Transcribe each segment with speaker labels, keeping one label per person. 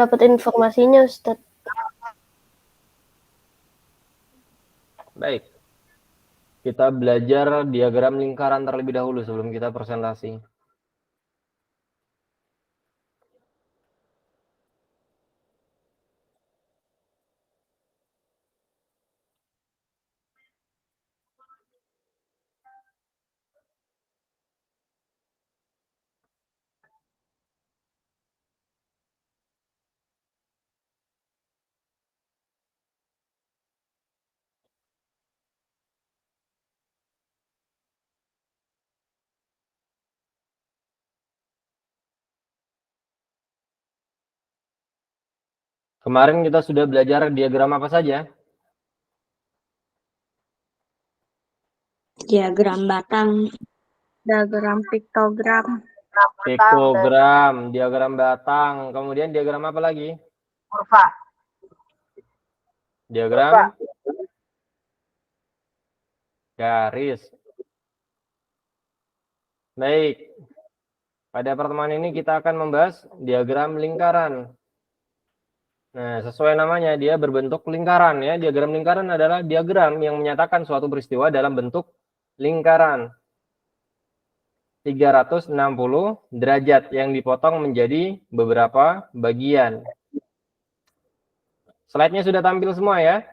Speaker 1: dapat informasinya, Ustaz.
Speaker 2: Baik. Kita belajar diagram lingkaran terlebih dahulu sebelum kita presentasi. Kemarin kita sudah belajar diagram apa saja?
Speaker 1: Diagram batang, diagram piktogram,
Speaker 2: Piktogram, diagram batang, kemudian diagram apa lagi?
Speaker 3: Kurva.
Speaker 2: Diagram garis. Baik. Pada pertemuan ini kita akan membahas diagram lingkaran. Nah, sesuai namanya, dia berbentuk lingkaran ya. Diagram lingkaran adalah diagram yang menyatakan suatu peristiwa dalam bentuk lingkaran. 360 derajat yang dipotong menjadi beberapa bagian. Slide-nya sudah tampil semua ya?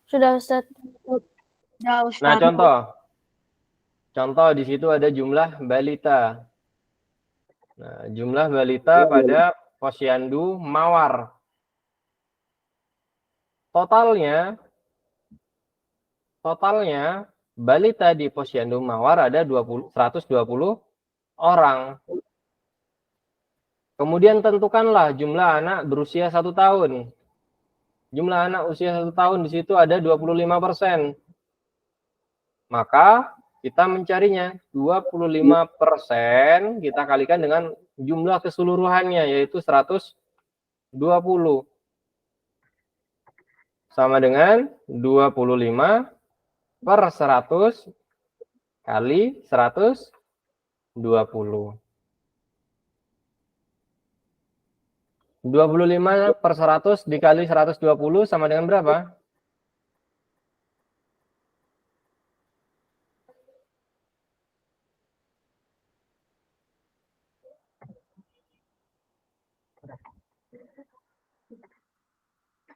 Speaker 1: Sudah, Ustaz.
Speaker 2: Nah, contoh. Contoh di situ ada jumlah balita. Nah, jumlah balita pada posyandu Mawar. Totalnya balita di posyandu Mawar ada 120 orang. Kemudian tentukanlah jumlah anak berusia 1 tahun. Jumlah anak usia 1 tahun di situ ada 25%. Maka kita mencarinya 25% kita kalikan dengan jumlah keseluruhannya yaitu 120. Sama dengan 25 per 100 kali 120. 25 per 100 dikali 120 sama dengan berapa?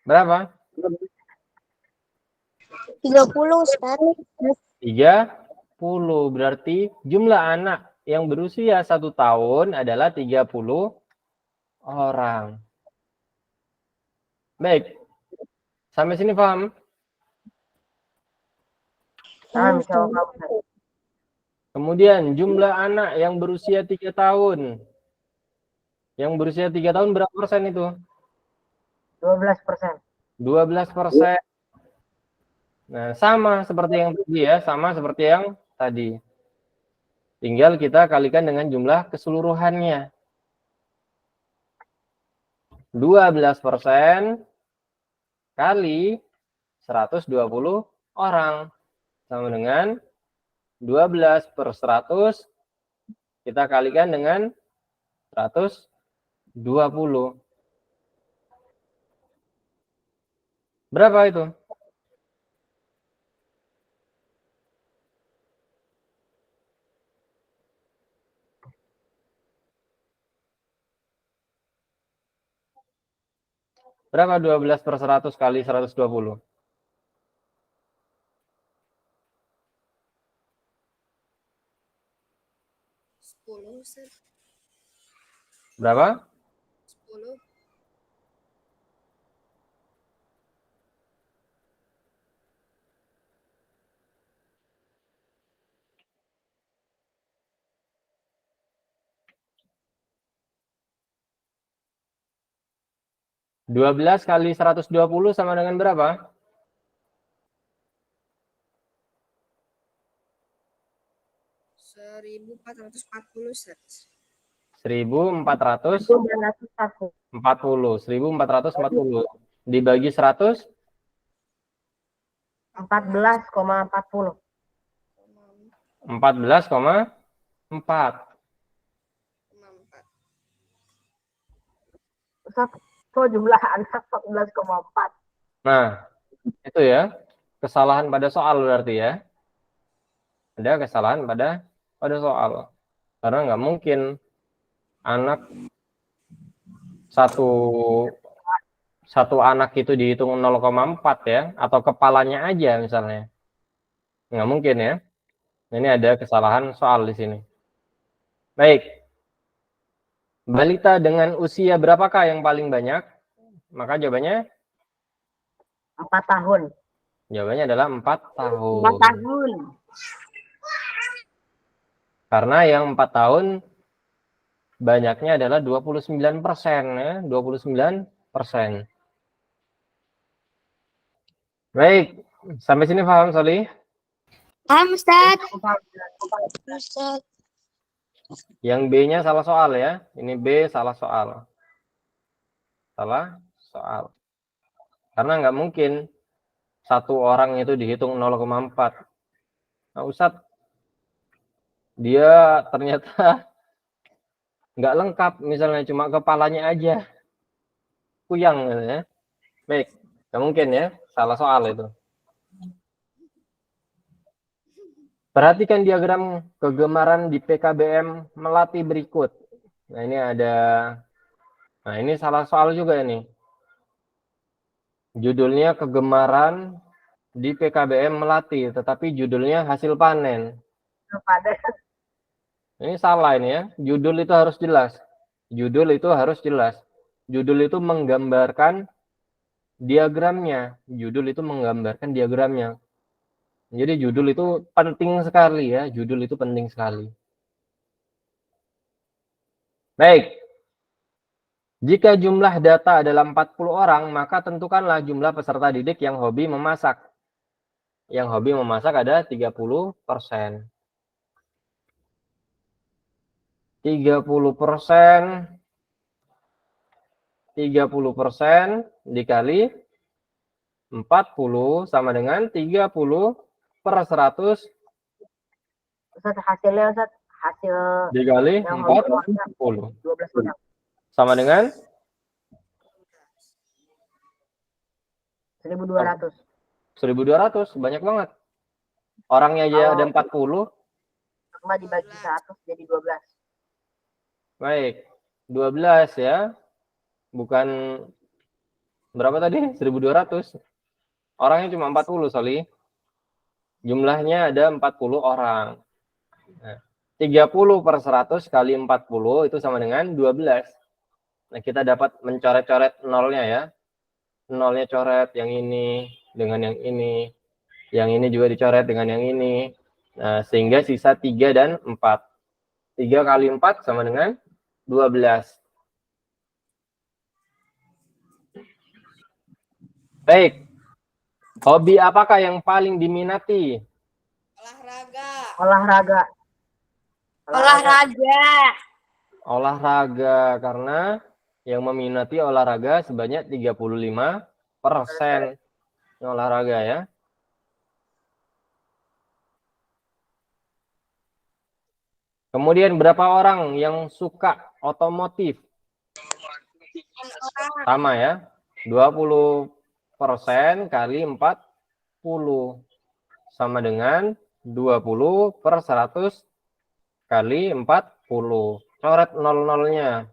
Speaker 2: Berapa?
Speaker 1: 30, Ustaz.
Speaker 2: 30. Berarti jumlah anak yang berusia 1 tahun adalah 30 orang. Baik. Sampai sini paham? Kemudian jumlah anak yang berusia 3 tahun. Yang berusia 3 tahun berapa persen itu?
Speaker 3: 12%.
Speaker 2: 12%. Nah, sama seperti yang tadi ya, sama seperti yang tadi. Tinggal kita kalikan dengan jumlah keseluruhannya. 12% kali 120 orang. Sama dengan 12 per 100 kita kalikan dengan 120. Berapa itu? Berapa 12 per 100 kali 120? Berapa?
Speaker 1: 10.
Speaker 2: 12 kali 120 sama dengan berapa?
Speaker 1: 1440, Ustaz.
Speaker 2: 1440. 1440 dibagi 100
Speaker 3: 14,40.
Speaker 2: 14,4.
Speaker 3: Ustaz, So jumlah anak 14,4.
Speaker 2: Nah, itu ya. Kesalahan pada soal berarti ya. Ada kesalahan pada soal. Karena nggak mungkin anak satu anak itu dihitung 0,4 ya, atau kepalanya aja misalnya. Nggak mungkin ya. Ini ada kesalahan soal di sini. Baik. Balita dengan usia berapakah yang paling banyak? Maka jawabannya
Speaker 3: 4 tahun.
Speaker 2: Jawabannya adalah 4 tahun.
Speaker 3: 4 tahun.
Speaker 2: Karena yang 4 tahun banyaknya adalah 29% ya, 29%. Baik, sampai sini paham Soli?
Speaker 1: Paham, Ustaz. Ustaz.
Speaker 2: Yang B-nya salah soal ya. Ini B salah soal. Salah soal. Karena nggak mungkin satu orang itu dihitung 0,4. Nah, Ustadz, dia ternyata nggak lengkap, misalnya cuma kepalanya aja. Kuyang gitu ya. Baik, nggak mungkin ya, salah soal itu. Perhatikan diagram kegemaran di PKBM Melati berikut. Nah, ini ada, nah ini salah soal juga ini. Judulnya kegemaran di PKBM Melati, tetapi judulnya hasil panen.
Speaker 3: Pada
Speaker 2: Ini salah ini ya. Judul itu harus jelas. Judul itu harus jelas. Judul itu menggambarkan diagramnya. Judul itu menggambarkan diagramnya. Jadi judul itu penting sekali ya. Judul itu penting sekali. Baik. Jika jumlah data adalah 40 orang, maka tentukanlah jumlah peserta didik yang hobi memasak. Yang hobi memasak ada 30%. 30% dikali 40 sama dengan 30/100
Speaker 3: Ustaz, hasilnya Ustaz, hasil
Speaker 2: dikali
Speaker 3: yang
Speaker 2: 40
Speaker 3: 12 orang.
Speaker 2: sama dengan
Speaker 3: 1.200.
Speaker 2: 1.200. Banyak banget. Orangnya aja ada 40.
Speaker 3: Cuma dibagi 100 jadi 12.
Speaker 2: Baik. 12 ya. Bukan berapa tadi? 1.200. Orangnya cuma 40, Soli. Jumlahnya ada 40 orang. Nah, 30/100 kali 40 itu sama dengan 12. Nah, kita dapat mencoret-coret nolnya ya. Nolnya coret yang ini dengan yang ini. Yang ini juga dicoret dengan yang ini. Nah, sehingga sisa 3 dan 4. 3 kali 4 sama dengan 12. Baik. Hobi apakah yang paling diminati?
Speaker 1: Olahraga.
Speaker 2: Olahraga, karena yang meminati olahraga sebanyak 35% olahraga ya. Kemudian berapa orang yang suka otomotif? Sama ya. 20% kali 40 sama dengan 20/100 kali 40. Coret nol-nolnya.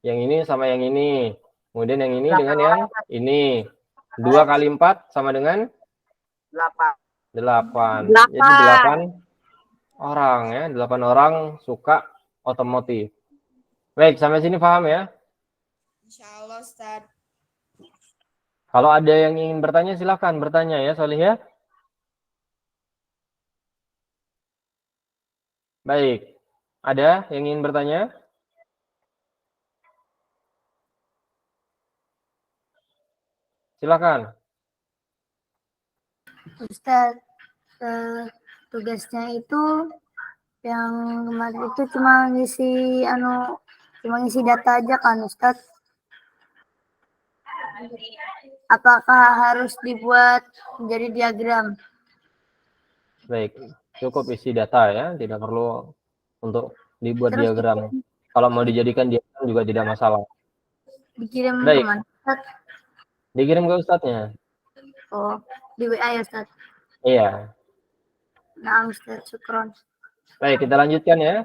Speaker 2: Yang ini sama yang ini. Kemudian yang ini dengan yang ini. 2 kali 4 sama dengan 8. Jadi 8 orang ya. 8 orang suka otomotif. Baik, sampai sini paham ya?
Speaker 1: Insyaallah, Ustaz.
Speaker 2: Kalau ada yang ingin bertanya, silahkan bertanya ya, Solih ya. Baik. Ada yang ingin bertanya? Silakan.
Speaker 4: Ustaz, tugasnya itu yang kemarin itu cuma ngisi data aja kan Ustaz? Apakah harus dibuat menjadi diagram?
Speaker 2: Baik, cukup isi data ya, tidak perlu untuk dibuat
Speaker 4: Terus
Speaker 2: diagram. Kalau mau dijadikan diagram juga tidak masalah.
Speaker 4: Dikirim
Speaker 2: Baik.
Speaker 4: kemana Ustaz?
Speaker 2: Dikirim ke ustadznya.
Speaker 4: Oh, di WA ya Ustaz.
Speaker 2: Iya.
Speaker 4: Nah Ustaz, syukron.
Speaker 2: Baik, kita lanjutkan ya.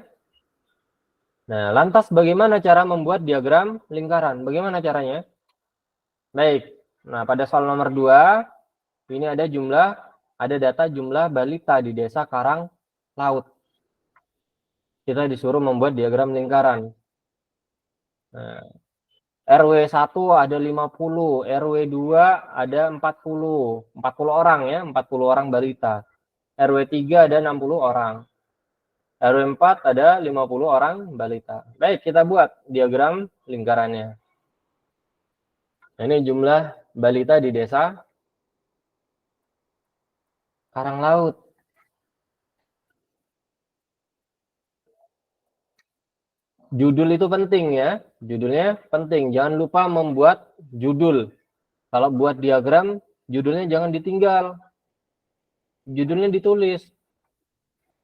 Speaker 2: Nah, lantas bagaimana cara membuat diagram lingkaran? Bagaimana caranya? Baik. Nah, pada soal nomor 2, ini ada data jumlah balita di desa Karang Laut. Kita disuruh membuat diagram lingkaran. Nah, RW 1 ada 50, RW 2 ada 40 orang ya, 40 orang balita. RW 3 ada 60 orang. RW 4 ada 50 orang balita. Baik, kita buat diagram lingkarannya. Nah, ini jumlah balita di desa Karang Laut. Judul itu penting ya. Judulnya penting. Jangan lupa membuat judul. Kalau buat diagram, judulnya jangan ditinggal. Judulnya ditulis.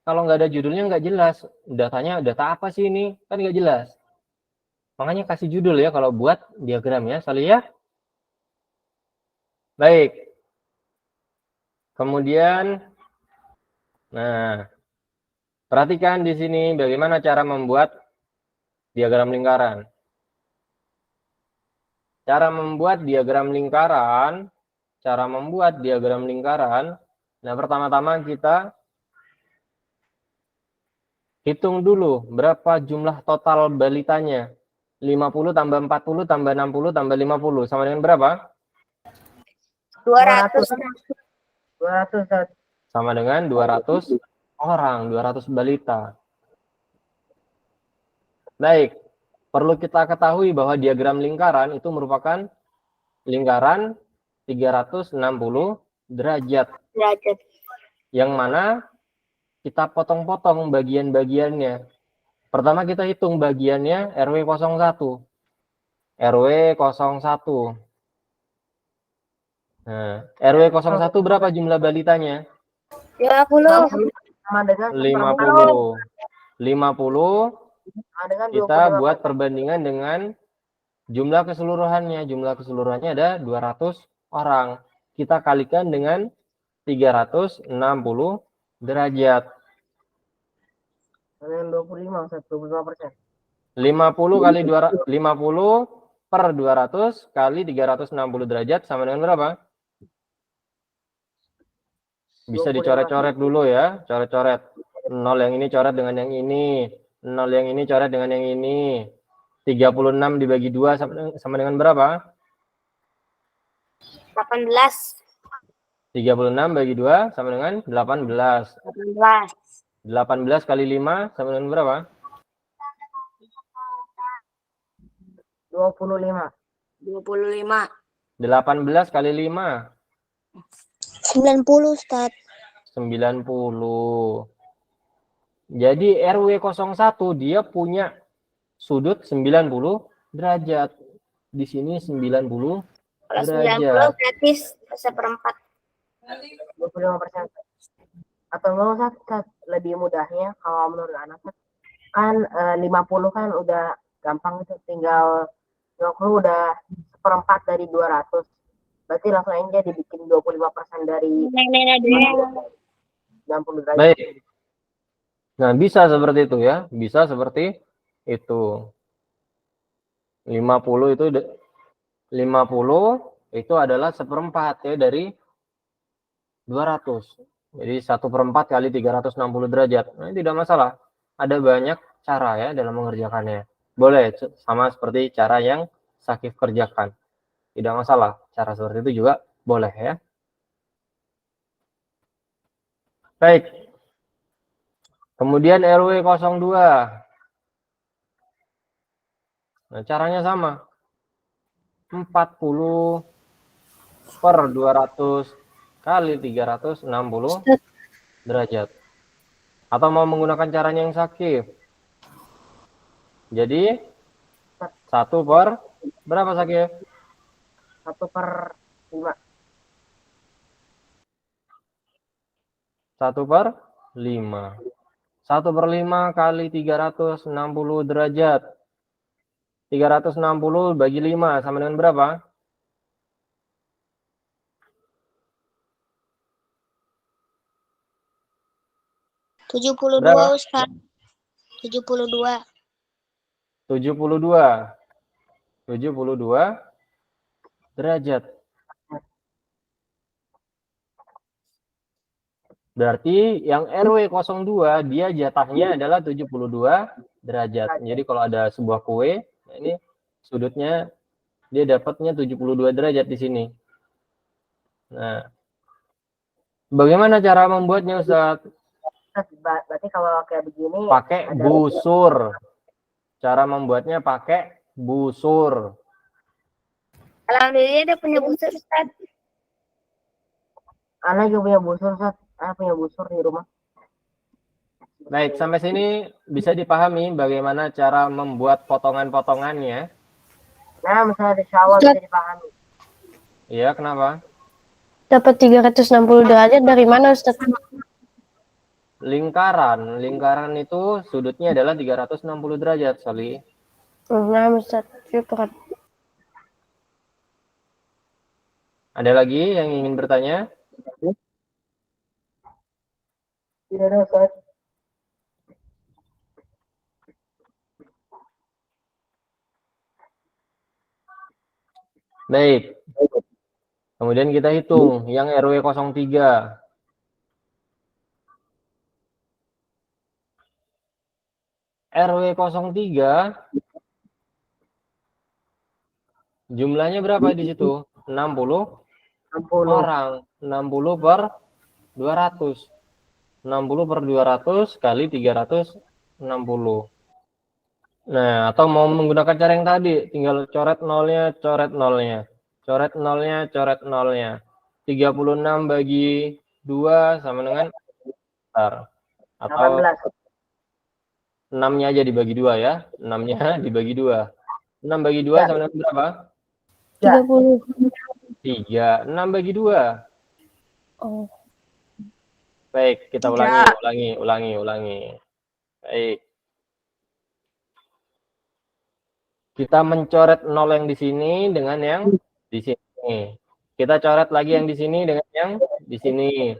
Speaker 2: Kalau nggak ada judulnya nggak jelas. Datanya data apa sih ini? Kan nggak jelas. Makanya kasih judul ya kalau buat diagram ya. Salih ya. Baik. Kemudian, nah, perhatikan di sini bagaimana cara membuat diagram lingkaran. Cara membuat diagram lingkaran. Nah, pertama-tama kita hitung dulu berapa jumlah total balitanya. 50 tambah 40 tambah 60 tambah 50. Sama dengan berapa?
Speaker 1: 200.
Speaker 3: 200 Ustaz.
Speaker 2: Sama dengan 200 orang, 200 balita. Baik, perlu kita ketahui bahwa diagram lingkaran itu merupakan lingkaran 360 derajat. Yang mana kita potong-potong bagian-bagiannya. Pertama kita hitung bagiannya RW 01. RW 01. Nah, RW 01 berapa jumlah balitanya?
Speaker 1: 50.
Speaker 3: Sama dengan
Speaker 2: 50. 50
Speaker 3: sama dengan
Speaker 2: kita
Speaker 3: 25%.
Speaker 2: buat perbandingan dengan jumlah keseluruhannya. Jumlah keseluruhannya ada 200 orang. Kita kalikan dengan 360 derajat.
Speaker 3: Dengan 25 Ustaz, 25%.
Speaker 2: 50 kali 200, 50 per 200 kali 360 derajat sama dengan berapa? Bisa
Speaker 3: 25.
Speaker 2: dicoret-coret dulu ya, coret-coret. 0 yang ini coret dengan yang ini, 0 yang ini coret dengan yang ini. 36 dibagi 2 sama dengan berapa?
Speaker 1: 18.
Speaker 2: 36 bagi 2 sama dengan 18. 18 kali 5 sama dengan berapa?
Speaker 3: 25.
Speaker 2: 18 kali 5.
Speaker 1: 90 Ustaz.
Speaker 2: 90. Jadi RW 01 dia punya sudut 90 derajat. Di sini 90
Speaker 1: Kalau 90
Speaker 2: derajat.
Speaker 1: berarti seperempat.
Speaker 3: 25%. Atau enggak Ustaz, lebih mudahnya kalau menurut anak kan 50 kan udah gampang itu, tinggal 20 udah seperempat dari 200. Berarti langsung aja dibikin 25% dari 60 derajat.
Speaker 2: Baik. Nah, bisa seperti itu ya. Bisa seperti itu. 50 itu adalah seperempat ya dari 200. Jadi 1/4 kali 360 derajat. Nah, tidak masalah. Ada banyak cara ya dalam mengerjakannya. Boleh sama seperti cara yang Sakif kerjakan. Tidak masalah. Cara seperti itu juga boleh ya. Baik. Kemudian RW 02. Nah, caranya sama. 40 per 200 kali 360 derajat. Atau mau menggunakan caranya yang Sakif. Jadi 1 per berapa Sakif?
Speaker 3: 1/5.
Speaker 2: 1/5. 1/5 kali 360 derajat. 360 bagi 5 sama dengan berapa?
Speaker 1: 72
Speaker 2: Berapa?
Speaker 1: Ustaz. 72.
Speaker 2: 72. 72 derajat. Berarti yang RW 02 dia jatahnya adalah 72 derajat. Jadi kalau ada sebuah kue, nah ini sudutnya dia dapatnya 72 derajat di sini. Nah, bagaimana cara membuatnya Ustaz?
Speaker 3: Berarti kalau kayak begini
Speaker 2: Pakai
Speaker 3: ada
Speaker 2: busur. Cara membuatnya pakai busur.
Speaker 1: Alhamdulillah dia punya busur Ustaz.
Speaker 3: Ana juga punya busur, Sat. Ana punya busur di rumah.
Speaker 2: Baik, sampai sini bisa dipahami bagaimana cara membuat potongan-potongannya.
Speaker 3: Nah, misalnya di shower
Speaker 4: Ustaz.
Speaker 3: bisa dipahami.
Speaker 2: Iya, kenapa?
Speaker 4: Dapat 360 derajat dari mana Ustaz?
Speaker 2: Lingkaran. Lingkaran itu sudutnya adalah 360 derajat, Sali.
Speaker 4: Nah Ustaz, syukur.
Speaker 2: Ada lagi yang ingin bertanya?
Speaker 3: Tidak ada, Sat.
Speaker 2: Baik. Kemudian kita hitung yang RW 03. RW 03 jumlahnya berapa di situ? 60
Speaker 3: 60.
Speaker 2: orang. 60 per 200. 60 per 200 kali 360. Nah, atau mau menggunakan cara yang tadi, tinggal coret nolnya, coret nolnya. Coret nolnya, coret nolnya. 36 bagi 2 sama dengan bentar. Atau
Speaker 3: 18.
Speaker 2: 6-nya aja dibagi 2 ya. 6-nya dibagi 2. 6 bagi 2 sama dengan berapa?
Speaker 4: 30.
Speaker 2: 3. 6 bagi 2.
Speaker 4: Oh.
Speaker 2: Baik, kita
Speaker 1: Tiga.
Speaker 2: ulangi. Baik. Kita mencoret 0 yang di sini dengan yang di sini. Kita coret lagi yang di sini dengan yang di sini.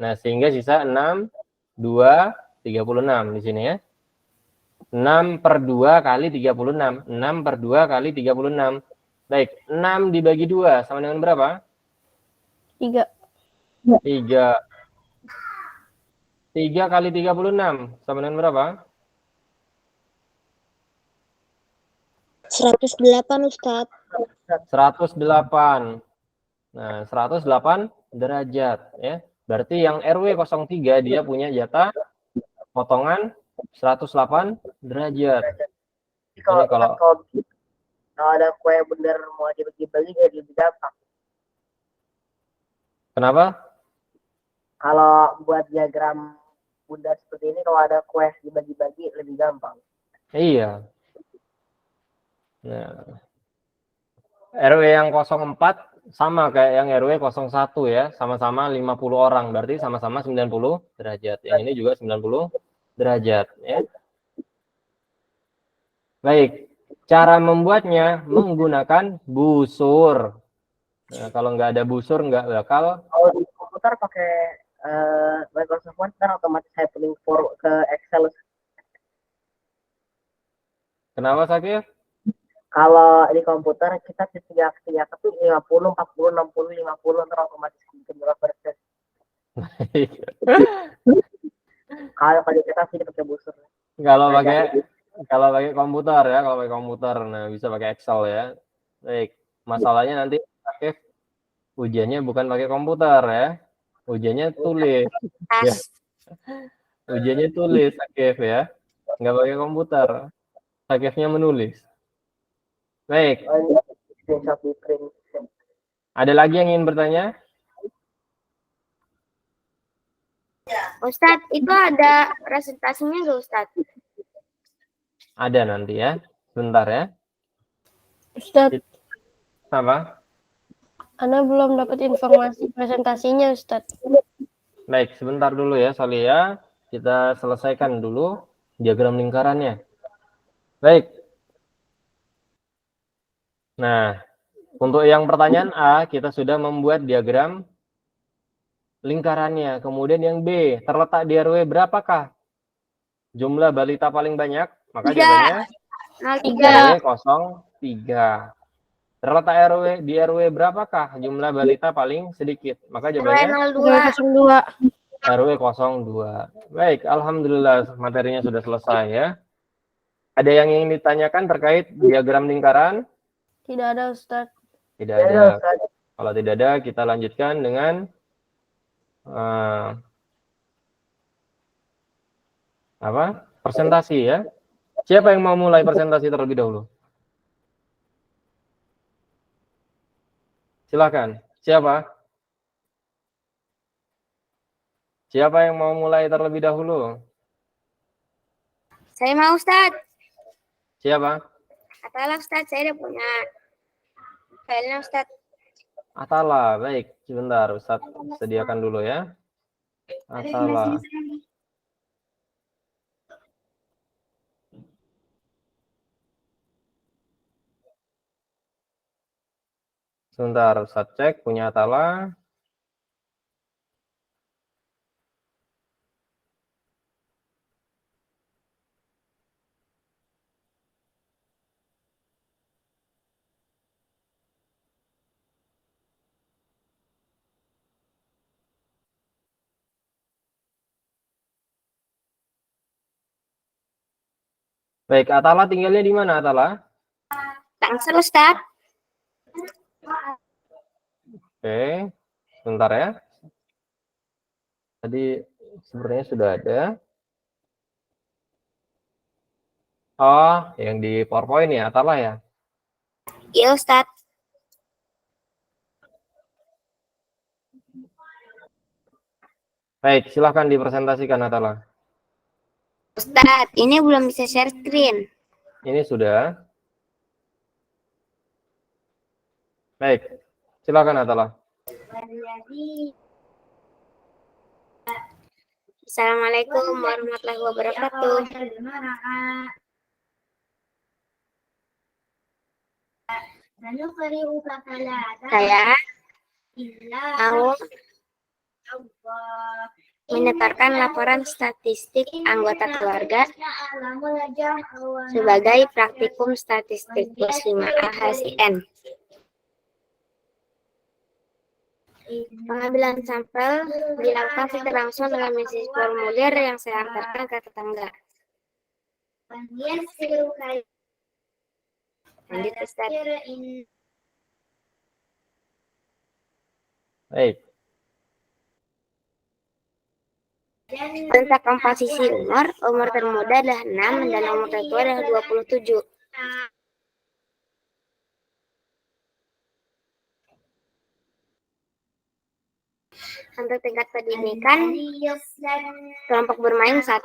Speaker 2: Nah, sehingga sisa 6, 2, 36 di sini ya. 6 per 2 kali 36. 6 per 2 kali 36. Baik, 6 dibagi 2 sama dengan berapa?
Speaker 4: 3.
Speaker 2: 3. 3 kali 36 sama dengan berapa?
Speaker 1: 108 Ustaz.
Speaker 2: 108. Nah, 108 derajat ya. Berarti yang RW 03 dia punya jatah potongan 108 derajat.
Speaker 3: Jadi kalau,
Speaker 2: Ini kalau
Speaker 3: kalau ada kue bener mau dibagi-bagi jadi lebih gampang.
Speaker 2: kenapa?
Speaker 3: Kalau buat diagram bundar seperti ini, kalau ada kue dibagi-bagi lebih gampang.
Speaker 2: Iya. Nah, RW yang 04 sama kayak yang RW 01 ya, sama-sama 50 orang, berarti sama-sama 90 derajat. Yang ini juga 90 derajat ya. Baik, cara membuatnya menggunakan busur. Nah, kalau nggak ada busur nggak bakal.
Speaker 3: Kalau di komputer pakai Microsoft Word, kan otomatis hyperlink ke Excel.
Speaker 2: Kenapa Sakif?
Speaker 3: Kalau di komputer kita tinggal ketik 50, 40, 60, 50 ntar otomatis bikin berapa persen. Kalau kita sih pakai busur.
Speaker 2: Kalau pakai komputer ya, kalau pakai komputer, nah bisa pakai Excel ya. Baik, masalahnya nanti Sakif ujiannya bukan pakai komputer ya, ujiannya tulis. Ya. Ujiannya tulis Sakif ya, nggak pakai komputer. Sakifnya menulis. Baik. Ada lagi yang ingin bertanya?
Speaker 1: Ustaz, itu ada presentasinya nggak Ustaz?
Speaker 2: Ada nanti ya. Sebentar ya.
Speaker 4: Ustaz,
Speaker 2: Apa?
Speaker 4: Ana belum dapat informasi presentasinya Ustaz.
Speaker 2: Baik, sebentar dulu ya Salia. Kita selesaikan dulu diagram lingkarannya. Baik. Nah, untuk yang pertanyaan A, kita sudah membuat diagram lingkarannya. Kemudian yang B, terletak di RW berapakah jumlah balita paling banyak? Maka jawabannya
Speaker 1: 03.
Speaker 2: RW 03. Terletak di RW berapakah jumlah balita paling sedikit? Maka jawabannya
Speaker 1: 02.
Speaker 2: RW 02. Baik, alhamdulillah materinya sudah selesai ya. Ada yang ingin ditanyakan terkait diagram lingkaran?
Speaker 4: Tidak ada Ustaz.
Speaker 2: Tidak
Speaker 3: Ya,
Speaker 2: ada.
Speaker 3: Ustaz.
Speaker 2: Kalau tidak ada, kita lanjutkan dengan presentasi ya. Siapa yang mau mulai presentasi terlebih dahulu? Silakan. Siapa? Siapa yang mau mulai terlebih dahulu?
Speaker 1: Saya mau Ustaz.
Speaker 2: Siapa?
Speaker 1: Katalah Ustaz, saya udah punya filenya Ustaz.
Speaker 2: Atala. Baik, sebentar Ustaz sediakan dulu ya. Atala. Sebentar Ustaz cek punya Atala. Baik, Atala tinggalnya di mana Atala?
Speaker 1: Tangsel Ustaz.
Speaker 2: Oke, sebentar ya. Tadi sebenarnya sudah ada. Oh, yang di PowerPoint ya, Atala ya?
Speaker 1: Iya Ustaz.
Speaker 2: Baik, silahkan dipresentasikan Atala.
Speaker 1: Ustaz, ini belum bisa share screen.
Speaker 2: Ini sudah. Baik, silakan Atala.
Speaker 1: Assalamualaikum warahmatullahi wabarakatuh. Saya mau menyetorkan laporan statistik anggota keluarga sebagai praktikum statistik kelas 5A HSIN. Pengambilan sampel dilakukan secara langsung dengan mengisi formulir yang saya antarkan ke tetangga. Lanjut Ustaz.
Speaker 2: Baik.
Speaker 1: Tentang komposisi umur termuda adalah 6 dan umur tertua adalah 27. Untuk tingkat pendidikan, kelompok bermain 1,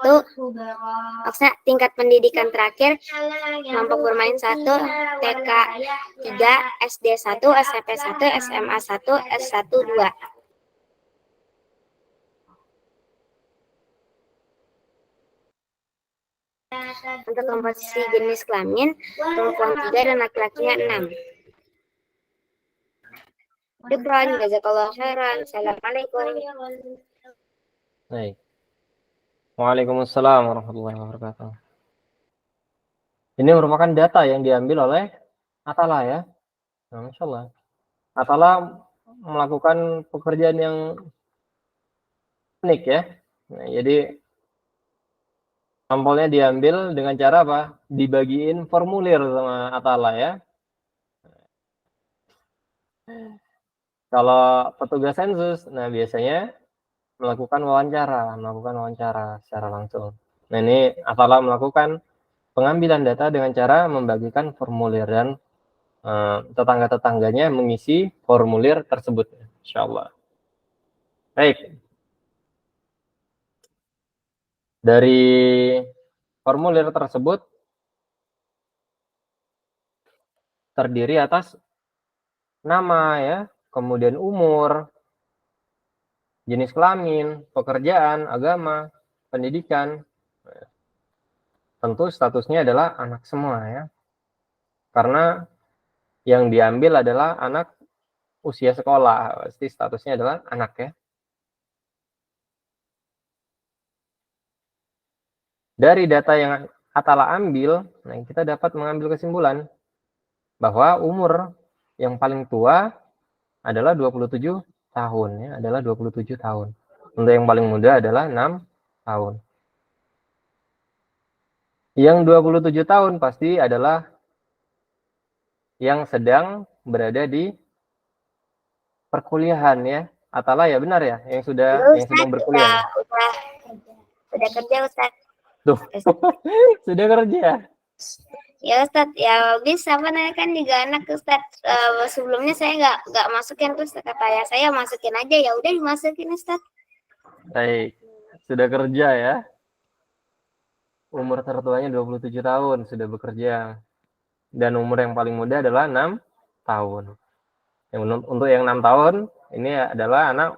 Speaker 1: maksudnya tingkat pendidikan terakhir, kelompok bermain 1, TK 3, SD 1, SMP 1, SMA 1, S1 2. Untuk komposisi jenis kelamin, perempuan 3 dan laki-lakinya 6. Syukran, jazakallahu khairan. Assalamualaikum.
Speaker 2: Baik. Waalaikumsalam warahmatullahi wabarakatuh. Ini merupakan data yang diambil oleh Atala ya. Nah, Masya Allah. Atala melakukan pekerjaan yang unik ya. Nah, jadi sampelnya diambil dengan cara apa? Dibagiin formulir sama Atala ya. Kalau petugas sensus, nah biasanya melakukan wawancara secara langsung. Nah ini Atala melakukan pengambilan data dengan cara membagikan formulir dan tetangga-tetangganya mengisi formulir tersebut. Insyaallah. Baik. Dari formulir tersebut terdiri atas nama ya, kemudian umur, jenis kelamin, pekerjaan, agama, pendidikan. Tentu statusnya adalah anak semua ya. Karena Yang diambil adalah anak usia sekolah, pasti statusnya adalah anak ya. Dari data yang Atala ambil, nah kita dapat mengambil kesimpulan bahwa umur yang paling tua adalah 27 tahun ya, adalah 27 tahun. Untuk yang paling muda adalah 6 tahun. Yang 27 tahun pasti adalah yang sedang berada di perkuliahan ya. Atala ya, benar ya, yang
Speaker 1: Ustaz,
Speaker 2: sedang berkuliah.
Speaker 1: udah kerja Ustaz.
Speaker 2: Tuh. Sudah kerja.
Speaker 1: Ya Ustaz, ya bisa apa namanya kan juga anak Ustaz. Sebelumnya saya nggak masukin terus kata ya saya masukin aja, ya udah dimasukin Ustaz.
Speaker 2: Baik, sudah kerja ya. Umur tertuanya 27 tahun, sudah bekerja. Dan umur yang paling muda adalah 6 tahun. Untuk yang 6 tahun, ini adalah anak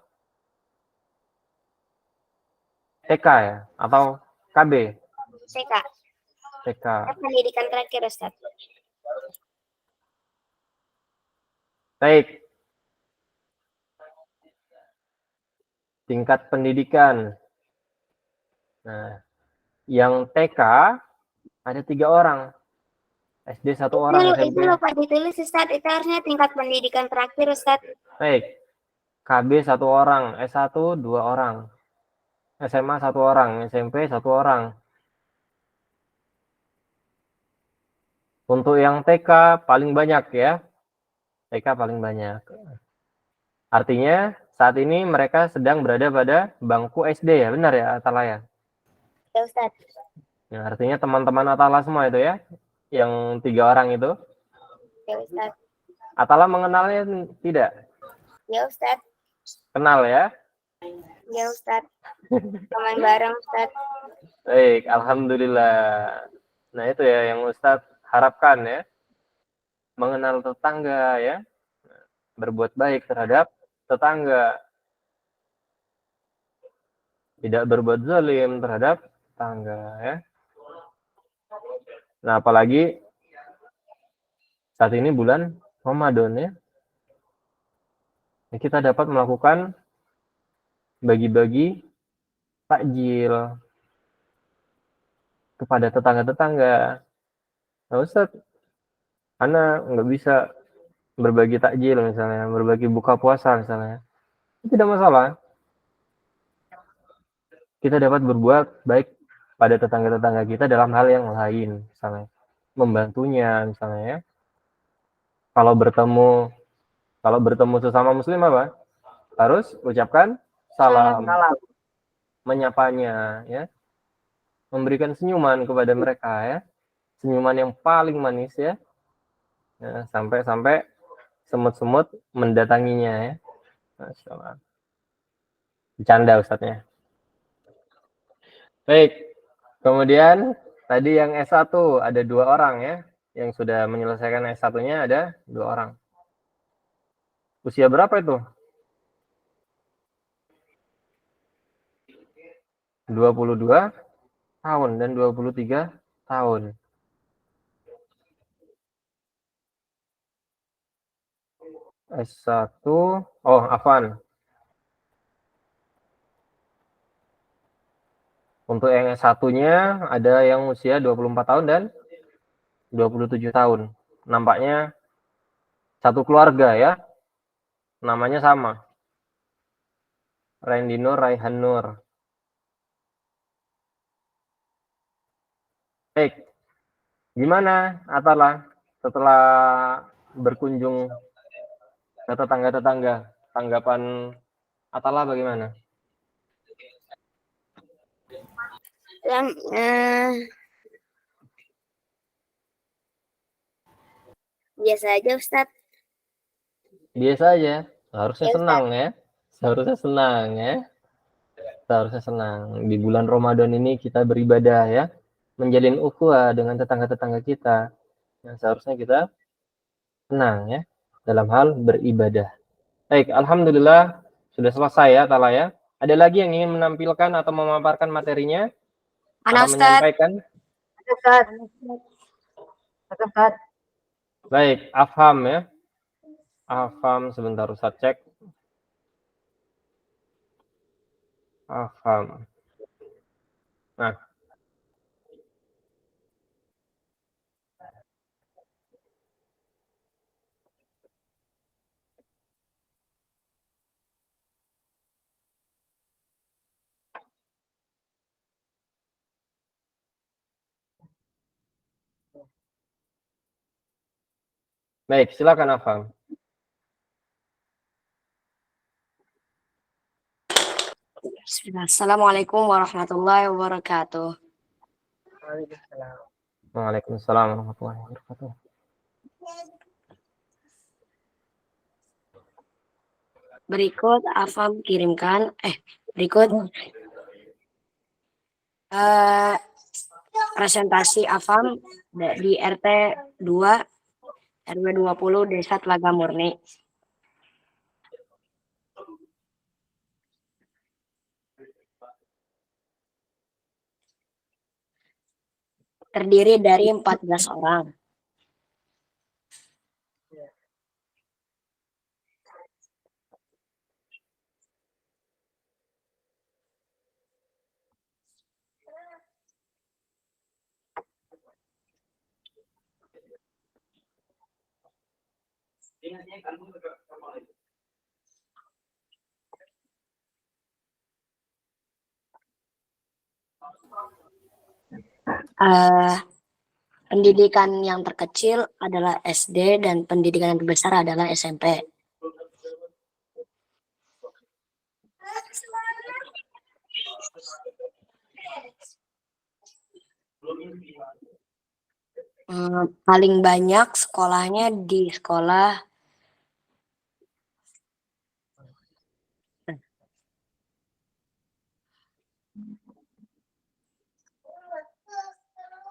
Speaker 2: TK ya, atau KB?
Speaker 1: TK.
Speaker 2: TK.
Speaker 1: Pendidikan terakhir Ustaz.
Speaker 2: Baik. Tingkat pendidikan. Nah, yang TK ada 3 orang. SD 1 orang, SMP.
Speaker 1: Itu lupa ditulis Ustaz, itu harusnya tingkat pendidikan terakhir Ustaz.
Speaker 2: Baik. KB 1 orang, S1 2 orang. SMA 1 orang, SMP 1 orang. Untuk yang TK paling banyak ya. TK paling banyak. Artinya saat ini mereka sedang berada pada bangku SD ya, benar ya Atala ya?
Speaker 1: Ya Ustaz.
Speaker 2: Ya, artinya teman-teman Atala semua itu ya, yang 3 orang itu.
Speaker 1: Ya Ustaz.
Speaker 2: Atala mengenalnya tidak?
Speaker 1: Ya Ustaz.
Speaker 2: Kenal ya?
Speaker 1: Ya Ustaz. Teman bareng Ustaz.
Speaker 2: Baik, alhamdulillah. Nah itu ya yang Ustadz harapkan ya. Mengenal tetangga ya. Berbuat baik terhadap tetangga. Tidak berbuat zalim terhadap tetangga ya. Nah apalagi saat ini bulan Ramadan ya. Kita dapat melakukan bagi-bagi takjil kepada tetangga-tetangga. Nah Ustadz, Ana nggak bisa berbagi takjil misalnya, berbagi buka puasa misalnya. Tidak masalah. Kita dapat berbuat baik pada tetangga-tetangga kita dalam hal yang lain, misalnya membantunya misalnya ya. Kalau bertemu sesama muslim apa? Harus ucapkan salam, menyapanya ya. Memberikan senyuman kepada mereka ya. Senyuman yang paling manis ya. Ya, sampai semut-semut mendatanginya ya. Masya Allah. Bercanda Ustadznya. Baik. Kemudian tadi yang S1 ada 2 orang ya. Yang sudah menyelesaikan S1-nya ada 2 orang. Usia berapa itu? 22 tahun dan 23 tahun. S1, oh Afwan. Untuk yang S1-nya ada yang usia 24 tahun dan 27 tahun. Nampaknya satu keluarga ya. Namanya sama. Randy Nur, Raihan Nur. Baik. Gimana Atala setelah berkunjung ke tetangga-tetangga? Tanggapan Atala bagaimana?
Speaker 1: Biasa aja Ustaz.
Speaker 2: Biasa aja. Harusnya senang ya. Seharusnya senang ya. Seharusnya senang. Di bulan Ramadan ini kita beribadah ya. Menjalin ukhuwah dengan tetangga-tetangga kita. Yang seharusnya kita senang ya. Dalam hal beribadah. Baik, alhamdulillah sudah selesai ya Tala ya. Ada lagi yang ingin menampilkan atau memaparkan materinya?
Speaker 4: Mana
Speaker 2: atau
Speaker 4: Ustaz?
Speaker 2: menyampaikan?
Speaker 3: Ustaz.
Speaker 2: Baik, Afham ya. Afham sebentar Ustaz cek. Afham. Nah, baik, silakan Afham.
Speaker 5: Assalamualaikum warahmatullahi wabarakatuh.
Speaker 3: Waalaikumsalam.
Speaker 2: Waalaikumsalam warahmatullahi wabarakatuh.
Speaker 5: Berikut Afam kirimkan berikut presentasi Afam di RT 2 RW 20 Desa Telaga Murni. Terdiri dari 14 orang. Pendidikan yang terkecil adalah SD dan pendidikan yang terbesar adalah SMP. Paling banyak sekolahnya di sekolah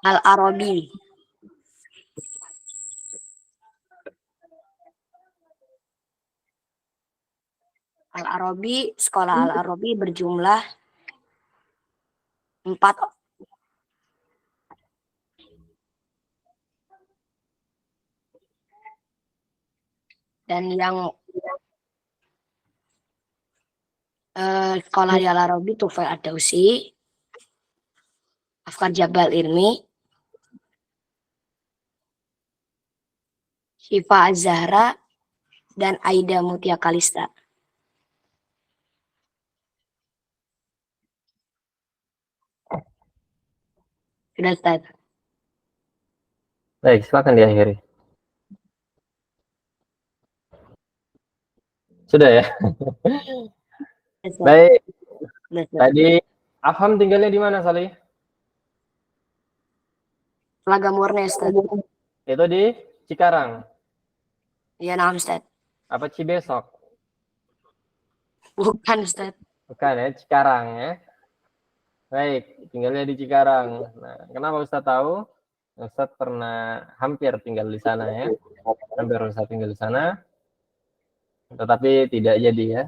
Speaker 5: Al-Arabi. Sekolah Al-Arabi berjumlah 4. Dan yang sekolah di Al-Arabi Tufail Ad-Dausi, Afkar Jabal Ilmi, Syifa Az-Zahra, dan Aida Mutia Kalista. Sudah, Ustaz.
Speaker 2: Baik, silakan diakhiri. Sudah ya? Baik. Tadi Afham tinggalnya di mana, Salih?
Speaker 5: Telaga Murni, Ustaz.
Speaker 2: Itu di Cikarang.
Speaker 5: Iya, nah, Ustaz.
Speaker 2: Apa Cibesok?
Speaker 5: Bukan, Ustaz.
Speaker 2: Bukan ya, Cikarang ya. Baik, tinggalnya di Cikarang. Nah, kenapa Ustaz tahu? Ustaz pernah hampir tinggal di sana ya. Hampir Ustaz tinggal di sana. Tetapi tidak jadi ya.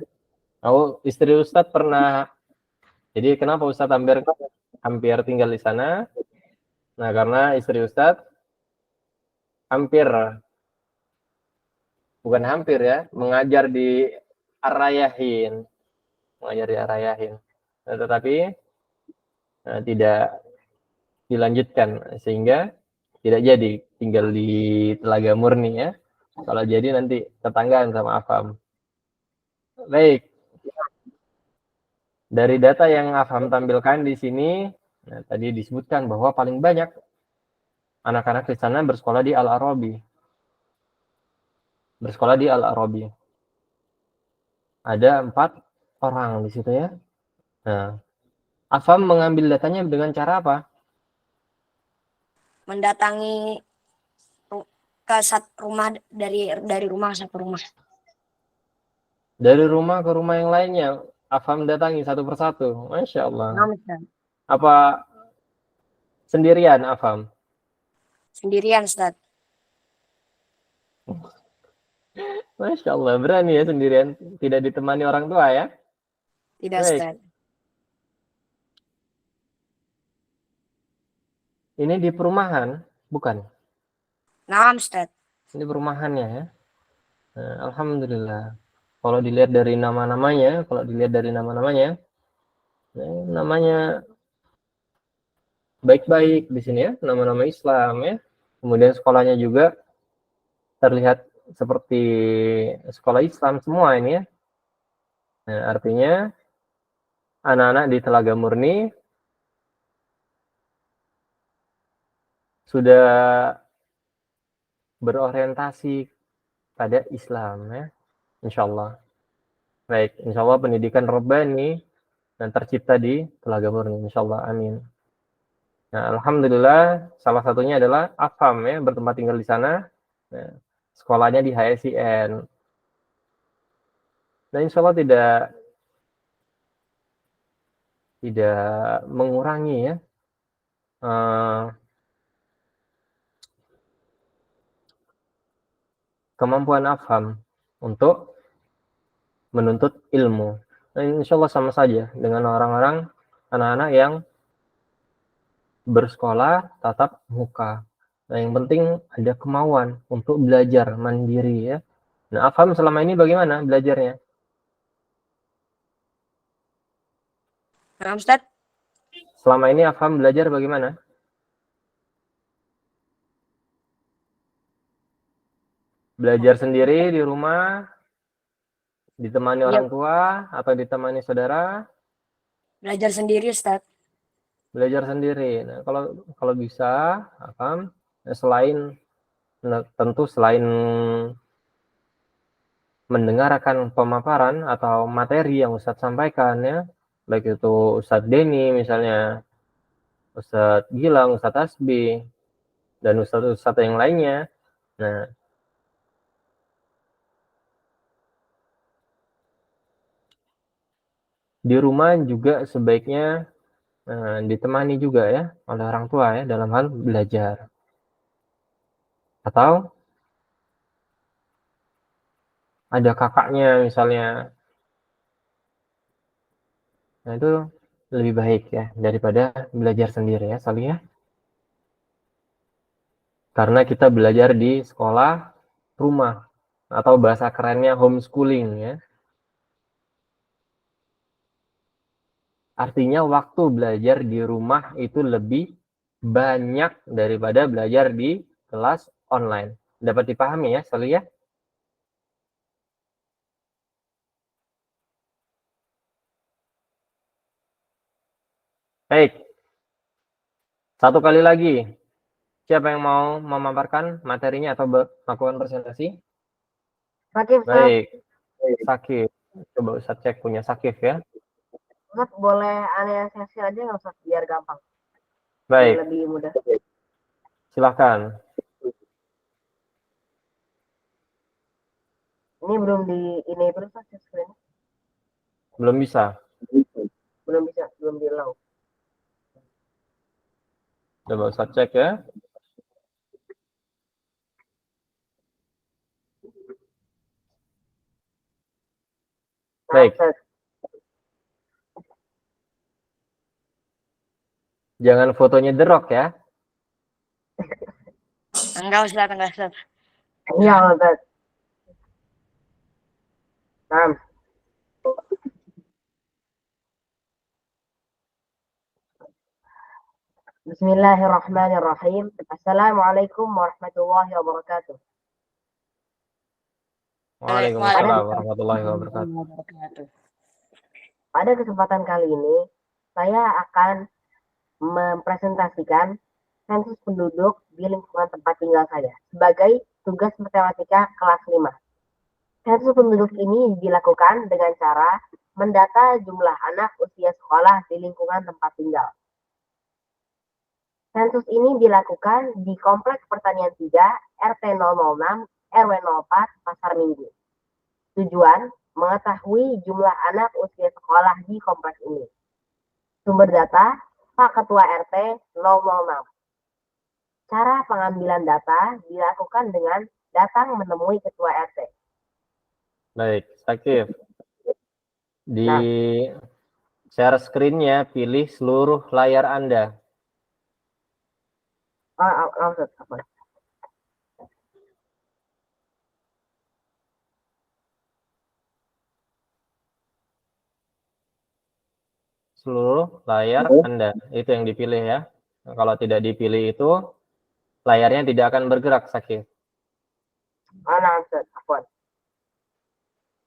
Speaker 2: Oh, istri Ustaz pernah. Jadi kenapa Ustaz hampir tinggal di sana? Nah, karena istri Ustaz bukan hampir ya, mengajar di Ar-Rayahin. Mengajar di Ar-Rayahin. Nah, tetapi tidak dilanjutkan sehingga tidak jadi tinggal di Telaga Murni ya. Kalau jadi nanti tetanggaan sama Afham. Baik. Dari data yang Afham tampilkan di sini, nah, tadi disebutkan bahwa paling banyak anak-anak di sana bersekolah di Al-Arabi. Bersekolah di Al-Arabi. Ada 4 orang di situ ya. Nah, Afham mengambil datanya dengan cara apa?
Speaker 5: Mendatangi ke satu rumah dari rumah ke satu rumah.
Speaker 2: Dari rumah ke rumah yang lainnya, Afham datangi satu persatu. Masya Allah.
Speaker 5: Nah, Ustaz.
Speaker 2: Apa sendirian Afham?
Speaker 5: Sendirian, Ustaz.
Speaker 2: Masya Allah, berani ya sendirian, tidak ditemani orang tua ya?
Speaker 5: Tidak,
Speaker 2: Baik.
Speaker 5: Ustaz.
Speaker 2: Ini di perumahan, bukan?
Speaker 5: Nah, Ustaz.
Speaker 2: Ini perumahannya ya. Nah, alhamdulillah. Kalau dilihat dari nama-namanya, namanya baik-baik di sini ya, nama-nama Islam ya. Kemudian sekolahnya juga terlihat seperti sekolah Islam semua ini ya. Nah, artinya anak-anak di Telaga Murni sudah berorientasi pada Islam ya, insya Allah. Baik, insya Allah pendidikan Rabbani dan tercipta di Telaga Murni, insya Allah, amin. Nah, alhamdulillah salah satunya adalah Afam ya, bertempat tinggal di sana. Nah, sekolahnya di HSIN. Dan insya Allah tidak mengurangi ya kemampuan Afham untuk menuntut ilmu. Nah, insya Allah sama saja dengan orang-orang anak-anak yang bersekolah tatap muka. Nah, yang penting ada kemauan untuk belajar mandiri ya. Nah, Afham selama ini bagaimana belajarnya?
Speaker 5: Ustaz?
Speaker 2: Selama ini Afham belajar bagaimana? Belajar sendiri di rumah, ditemani orang tua atau ditemani saudara?
Speaker 5: Belajar sendiri, Ustaz.
Speaker 2: Belajar sendiri. Nah, kalau bisa, Afham, tentu selain mendengarkan pemaparan atau materi yang Ustadz sampaikan ya, baik itu Ustadz Denny misalnya, Ustadz Gilang, Ustadz Asbi, dan Ustadz yang lainnya. Nah, di rumah juga sebaiknya ditemani juga ya oleh orang tua ya dalam hal belajar. Atau ada kakaknya misalnya. Nah, itu lebih baik ya daripada belajar sendiri ya, Salih ya. Karena kita belajar di sekolah rumah atau bahasa kerennya homeschooling ya. Artinya waktu belajar di rumah itu lebih banyak daripada belajar di kelas online. Dapat dipahami ya, Salih ya? Baik. Satu kali lagi. Siapa yang mau memaparkan materinya atau melakukan presentasi?
Speaker 3: Sakif,
Speaker 2: Baik. Sakif. Coba Ustaz cek punya Sakif ya.
Speaker 3: Ustaz boleh analisis aja nggak Ustaz biar gampang,
Speaker 2: Baik.
Speaker 3: biar lebih mudah.
Speaker 2: Silahkan.
Speaker 3: Ini belum Ustaz screen.
Speaker 2: Belum bisa.
Speaker 3: Belum di allow.
Speaker 2: Coba Ustaz cek ya. Baik. Jangan fotonya The Rock ya.
Speaker 5: Enggak, Ustaz.
Speaker 3: Iya, Ustaz. Bismillahirrahmanirrahim. Assalamualaikum warahmatullahi wabarakatuh.
Speaker 2: Waalaikumsalam warahmatullahi wabarakatuh.
Speaker 3: Pada kesempatan kali ini, saya akan mempresentasikan sensus penduduk di lingkungan tempat tinggal saya sebagai tugas matematika kelas 5. Sensus penduduk ini dilakukan dengan cara mendata jumlah anak usia sekolah di lingkungan tempat tinggal. Sensus ini dilakukan di Kompleks Pertanian 3, RT 006, RW 04, Pasar Minggu. Tujuan, mengetahui jumlah anak usia sekolah di kompleks ini. Sumber data, Pak Ketua RT 006. Cara pengambilan data dilakukan dengan datang menemui Ketua RT.
Speaker 2: Baik, Sakif. Di share screen-nya, pilih seluruh layar Anda. seluruh layar Anda. Itu yang dipilih ya. Nah, kalau tidak dipilih itu, layarnya tidak akan bergerak, Sakif.
Speaker 3: Nah, Ustaz, afwan.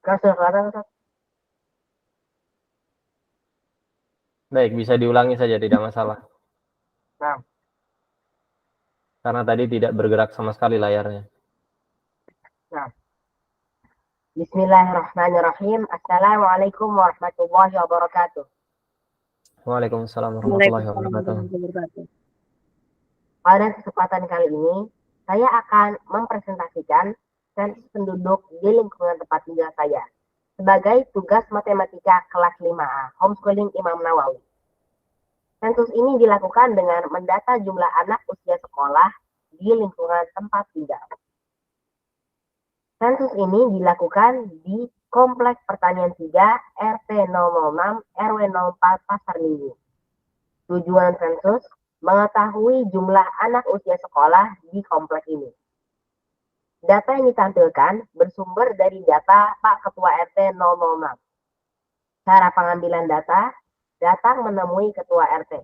Speaker 3: Kan sudah kelihatan, Ustaz?
Speaker 2: Baik, bisa diulangi saja, tidak masalah.
Speaker 3: Nah,
Speaker 2: Karena tadi tidak bergerak sama sekali layarnya.
Speaker 3: Bismillahirrahmanirrahim. Assalamualaikum warahmatullahi wabarakatuh.
Speaker 2: Waalaikumsalam warahmatullahi wabarakatuh.
Speaker 3: Pada kesempatan kali ini, saya akan mempresentasikan sensus penduduk di lingkungan tempat tinggal saya sebagai tugas matematika kelas 5A, homeschooling Imam Nawawi. Sensus ini dilakukan dengan mendata jumlah anak usia sekolah di lingkungan tempat tinggal. Sensus ini dilakukan di Kompleks Pertanian 3, RT 006, RW 04, Pasar Minggu. Tujuan sensus mengetahui jumlah anak usia sekolah di kompleks ini. Data yang ditampilkan bersumber dari data Pak Ketua RT 006. Cara pengambilan data, datang menemui Ketua RT.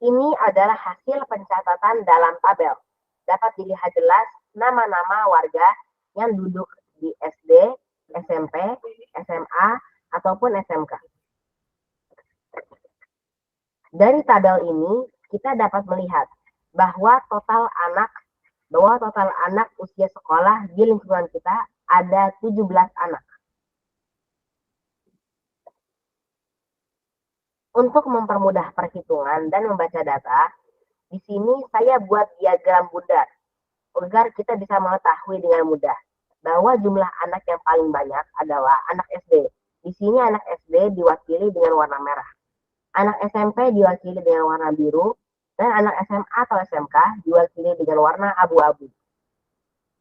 Speaker 3: Ini adalah hasil pencatatan dalam tabel. Dapat dilihat jelas nama-nama warga yang duduk di SD, SMP, SMA, ataupun SMK. Dari tabel ini, kita dapat melihat bahwa total anak usia sekolah di lingkungan kita ada 17 anak. Untuk mempermudah perhitungan dan membaca data, di sini saya buat diagram bundar agar kita bisa mengetahui dengan mudah bahwa jumlah anak yang paling banyak adalah anak SD. Di sini anak SD diwakili dengan warna merah. Anak SMP diwakili dengan warna biru, dan anak SMA atau SMK diwakili dengan warna abu-abu.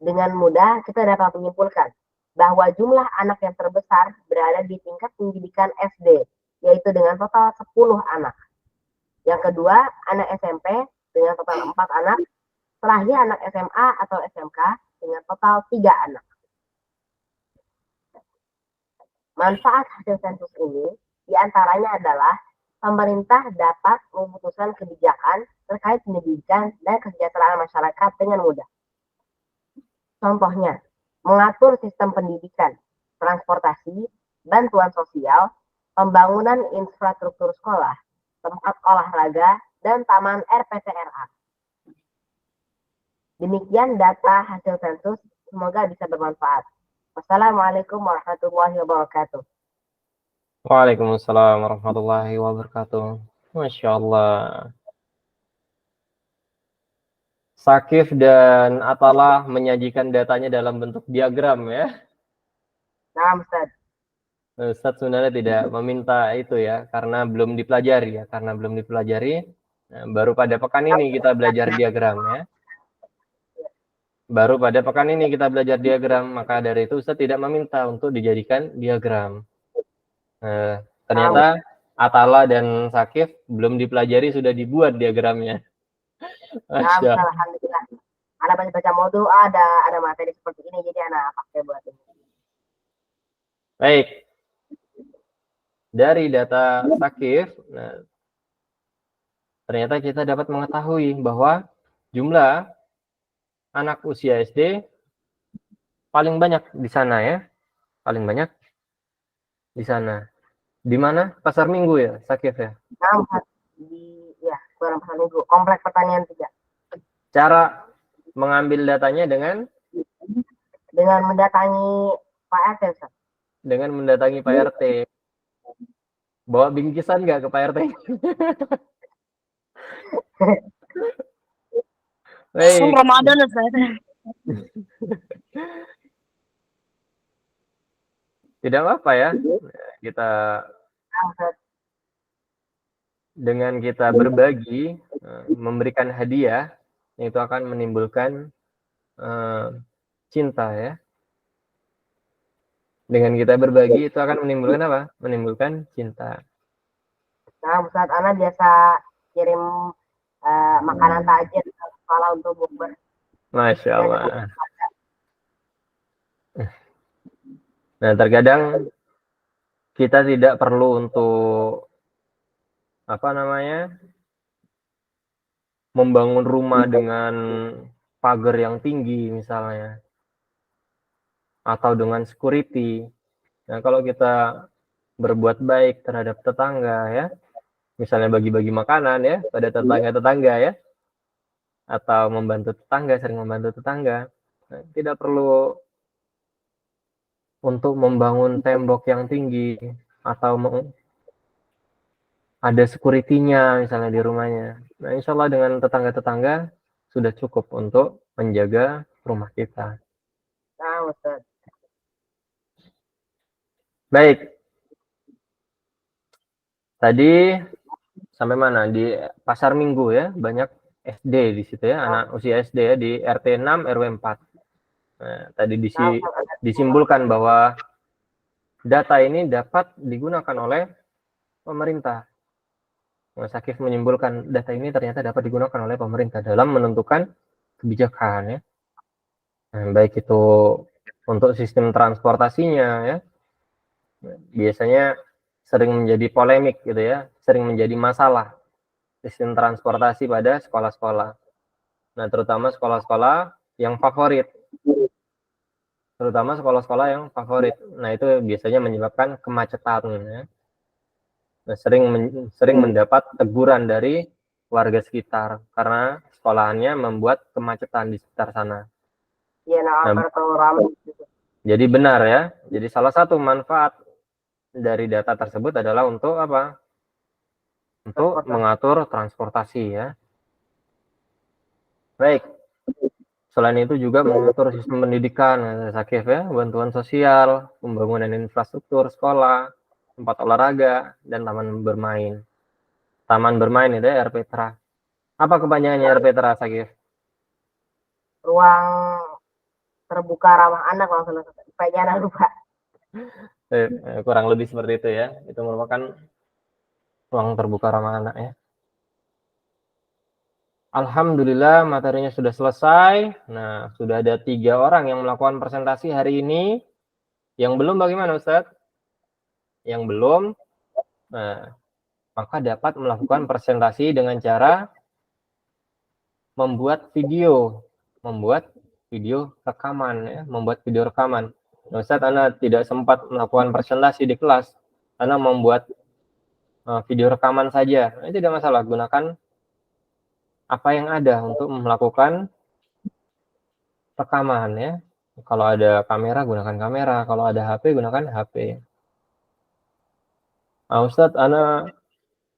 Speaker 3: Dengan mudah kita dapat menyimpulkan bahwa jumlah anak yang terbesar berada di tingkat pendidikan SD, yaitu dengan total 10 anak. Yang kedua, anak SMP dengan total 4 anak. Terakhir, anak SMA atau SMK dengan total 3 anak. Manfaat hasil sensus ini diantaranya adalah pemerintah dapat memutuskan kebijakan terkait pendidikan dan kesejahteraan masyarakat dengan mudah. Contohnya, mengatur sistem pendidikan, transportasi, bantuan sosial, pembangunan infrastruktur sekolah, tempat olahraga, dan taman RPTRA. Demikian data hasil sensus, semoga bisa bermanfaat. Wassalamualaikum warahmatullahi wabarakatuh.
Speaker 2: Waalaikumsalam warahmatullahi wabarakatuh. Masya Allah. Sakif dan Atalah menyajikan datanya dalam bentuk diagram ya.
Speaker 3: Nah, Ustaz.
Speaker 2: Ustaz sebenarnya tidak meminta itu ya, karena belum dipelajari ya. Karena belum dipelajari, baru pada pekan ini kita belajar diagram ya. Baru pada pekan ini kita belajar diagram, maka dari itu Ustaz tidak meminta untuk dijadikan diagram. Ternyata Atala dan Sakif belum dipelajari sudah dibuat diagramnya.
Speaker 3: Masya. Alhamdulillah. Ada baca modul, ada materi seperti ini, jadi anak pakai buat ini.
Speaker 2: Baik. Dari data Sakif, ternyata kita dapat mengetahui bahwa jumlah anak usia SD paling banyak di sana ya. Paling banyak di sana. Di mana? Pasar Minggu ya, Sakif ya?
Speaker 3: Pasar Minggu, Kompleks Pertanian 3.
Speaker 2: Cara mengambil datanya dengan
Speaker 3: mendatangi Pak RT, Ustaz.
Speaker 2: Dengan mendatangi Pak RT. Bawa bingkisan nggak ke Pak RT? Baik.
Speaker 5: Ramadan, Ustaz.
Speaker 2: Tidak apa-apa ya. Kita dengan kita berbagi, memberikan hadiah, itu akan menimbulkan cinta ya. Dengan kita berbagi itu akan menimbulkan apa? Menimbulkan cinta.
Speaker 3: Nah, Ustaz, Ana biasa kirim makanan takjil sekolah untuk bukber.
Speaker 2: Masya Allah. Nah, terkadang kita tidak perlu untuk apa namanya membangun rumah dengan pagar yang tinggi misalnya atau dengan security. Nah, kalau kita berbuat baik terhadap tetangga ya, misalnya bagi-bagi makanan ya pada tetangga-tetangga ya, atau membantu tetangga, sering membantu tetangga, nah, tidak perlu untuk membangun tembok yang tinggi atau ada security-nya misalnya di rumahnya. Nah, insya Allah dengan tetangga-tetangga sudah cukup untuk menjaga rumah kita.
Speaker 3: Nah, Ustaz.
Speaker 2: Baik. Tadi sampai mana? Di Pasar Minggu ya, banyak SD di situ ya, anak usia SD ya, di RT 6 RW 4. Nah, tadi disimpulkan bahwa data ini dapat digunakan oleh pemerintah. Mas Akif menyimpulkan data ini ternyata dapat digunakan oleh pemerintah dalam menentukan kebijakan ya. Nah, baik itu untuk sistem transportasinya ya. Biasanya sering menjadi polemik gitu ya, sering menjadi masalah sistem transportasi pada sekolah-sekolah. Nah, terutama sekolah-sekolah yang favorit. Terutama sekolah-sekolah yang favorit. Nah, itu biasanya menyebabkan kemacetan ya. Nah, sering mendapat teguran dari warga sekitar karena sekolahannya membuat kemacetan di sekitar sana.
Speaker 3: Iya, nah, terlalu ramai gitu.
Speaker 2: Jadi benar ya. Jadi salah satu manfaat dari data tersebut adalah untuk apa? Untuk mengatur transportasi ya. Baik. Selain itu juga mengatur sistem pendidikan, Sakif ya, bantuan sosial, pembangunan infrastruktur sekolah, tempat olahraga, dan taman bermain. Taman bermain itu ya RPTRA. Apa kepanjangannya RPTRA, Sakif?
Speaker 3: Ruang terbuka ramah anak langsung supaya jangan lupa.
Speaker 2: Kurang lebih seperti itu ya. Itu merupakan ruang terbuka ramah anak ya. Alhamdulillah materinya sudah selesai. Nah, sudah ada 3 orang yang melakukan presentasi hari ini. Yang belum bagaimana Ustadz? Yang belum, nah, maka dapat melakukan presentasi dengan cara membuat video rekaman ya, membuat video rekaman. Nah, Ustadz, Anda tidak sempat melakukan presentasi di kelas, Anda membuat video rekaman saja. Ini tidak masalah, gunakan apa yang ada untuk melakukan rekaman ya. Kalau ada kamera, gunakan kamera. Kalau ada HP, gunakan HP. Nah, Ustadz, Anda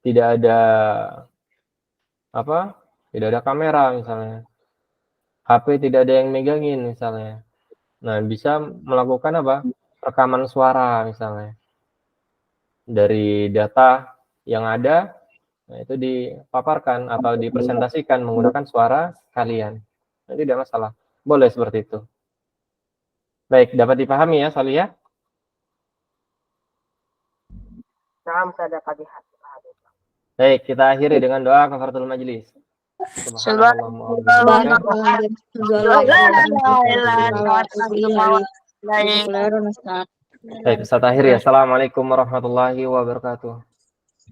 Speaker 2: tidak ada tidak ada kamera misalnya. HP tidak ada yang megangin misalnya. Nah, bisa melakukan apa? Rekaman suara misalnya. Dari data yang ada, nah itu dipaparkan atau dipresentasikan menggunakan suara kalian. Nah, tidak masalah. Boleh seperti itu. Baik, dapat dipahami ya, Salih ya?
Speaker 3: Nah, bisa dapat dihati.
Speaker 2: Baik, kita akhiri dengan doa kafaratul majelis. Baik, Ustaz akhir ya. Assalamualaikum warahmatullahi wabarakatuh.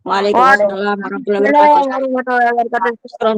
Speaker 5: Waalaikumsalam warahmatullahi wabarakatuh.